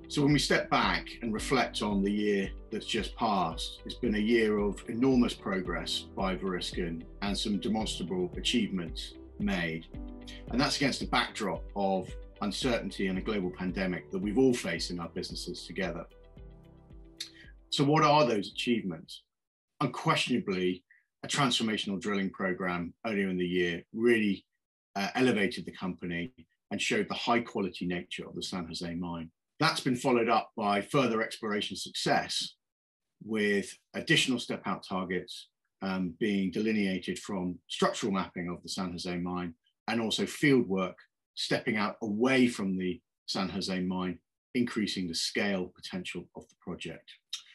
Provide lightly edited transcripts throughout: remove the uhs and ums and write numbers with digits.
So when we step back and reflect on the year that's just passed, it's been a year of enormous progress by Variscan and some demonstrable achievements made. And that's against a backdrop of uncertainty and a global pandemic that we've all faced in our businesses together. So what are those achievements? Unquestionably, a transformational drilling program earlier in the year really elevated the company and showed the high quality nature of the San Jose mine. That's been followed up by further exploration success with additional step out targets being delineated from structural mapping of the San Jose mine, and also field work stepping out away from the San Jose mine, increasing the scale potential of the project.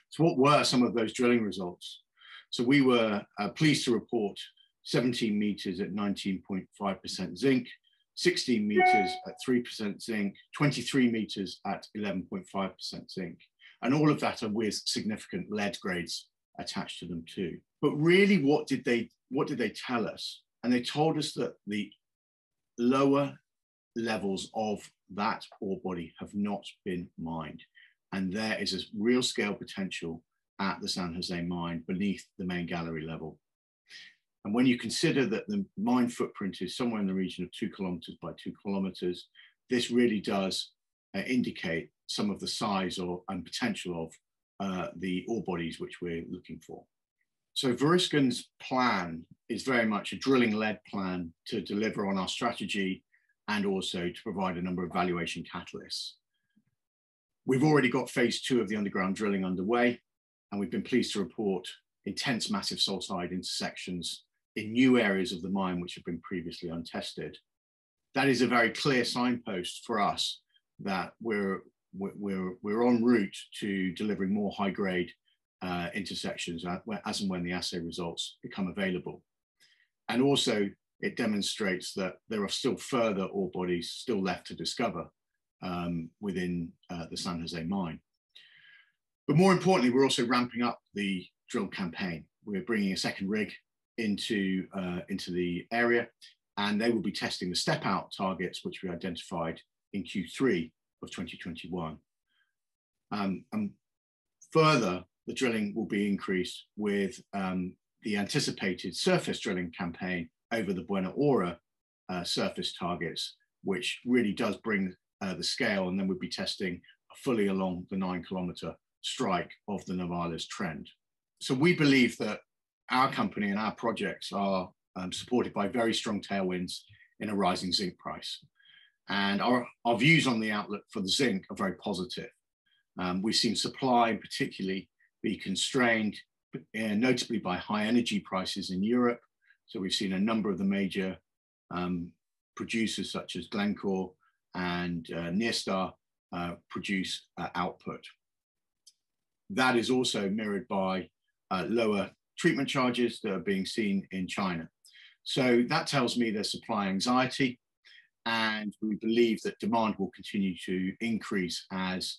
So what were some of those drilling results? So we were pleased to report 17 meters at 19.5% zinc, 16 meters at 3% zinc, 23 meters at 11.5% zinc. And all of that are with significant lead grades attached to them too. But really, what did they tell us? And they told us that the lower levels of that ore body have not been mined. And there is a real scale potential at the San Jose mine beneath the main gallery level. And when you consider that the mine footprint is somewhere in the region of 2 kilometers by 2 kilometers, this really does indicate some of the size and potential of the ore bodies which we're looking for. So Variscan's plan is very much a drilling-led plan to deliver on our strategy and also to provide a number of valuation catalysts. We've already got phase 2 of the underground drilling underway, and we've been pleased to report intense massive sulfide intersections in new areas of the mine which have been previously untested. That is a very clear signpost for us that we're en route to delivering more high-grade intersections as and when the assay results become available. And also, it demonstrates that there are still further ore bodies still left to discover within the San Jose mine. But more importantly, we're also ramping up the drill campaign. We're bringing a second rig into the area, and they will be testing the step out targets which we identified in Q3 of 2021. And further, the drilling will be increased with the anticipated surface drilling campaign over the Buena Ora surface targets, which really does bring the scale, and then we'll be testing fully along the 9-kilometer strike of the Novales trend. So we believe that our company and our projects are supported by very strong tailwinds in a rising zinc price. And our views on the outlook for the zinc are very positive. We've seen supply particularly be constrained, notably by high energy prices in Europe. So we've seen a number of the major producers such as Glencore and Nyrstar produce output. That is also mirrored by lower treatment charges that are being seen in China. So that tells me there's supply anxiety, and we believe that demand will continue to increase as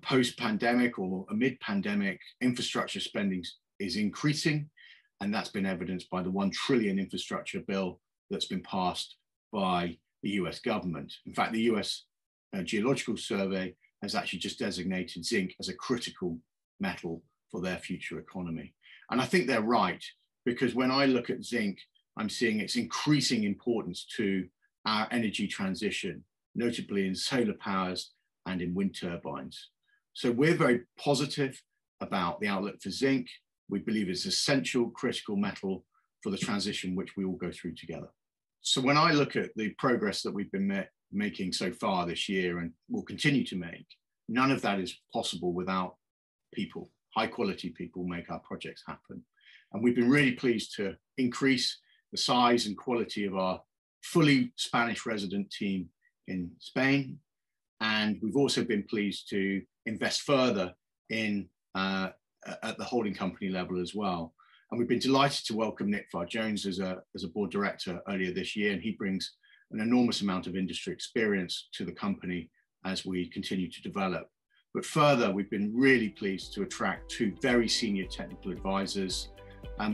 post-pandemic or mid-pandemic infrastructure spending is increasing, and that's been evidenced by the $1 trillion infrastructure bill that's been passed by the US government. In fact, the US Geological Survey has actually just designated zinc as a critical metal for their future economy. And I think they're right, because when I look at zinc, I'm seeing its increasing importance to our energy transition, notably in solar powers and in wind turbines. So we're very positive about the outlook for zinc. We believe it's essential, critical metal for the transition which we all go through together. So when I look at the progress that we've been making so far this year and will continue to make, none of that is possible without people. High quality people make our projects happen. And we've been really pleased to increase the size and quality of our fully Spanish resident team in Spain. And we've also been pleased to invest further in at the holding company level as well. And we've been delighted to welcome Nick Farr-Jones as a board director earlier this year. And he brings an enormous amount of industry experience to the company as we continue to develop. But further, we've been really pleased to attract 2 very senior technical advisors,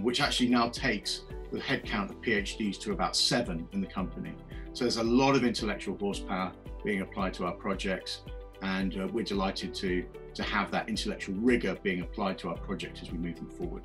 which actually now takes the headcount of PhDs to about 7 in the company. So there's a lot of intellectual horsepower being applied to our projects, and we're delighted to have that intellectual rigor being applied to our project as we move them forward.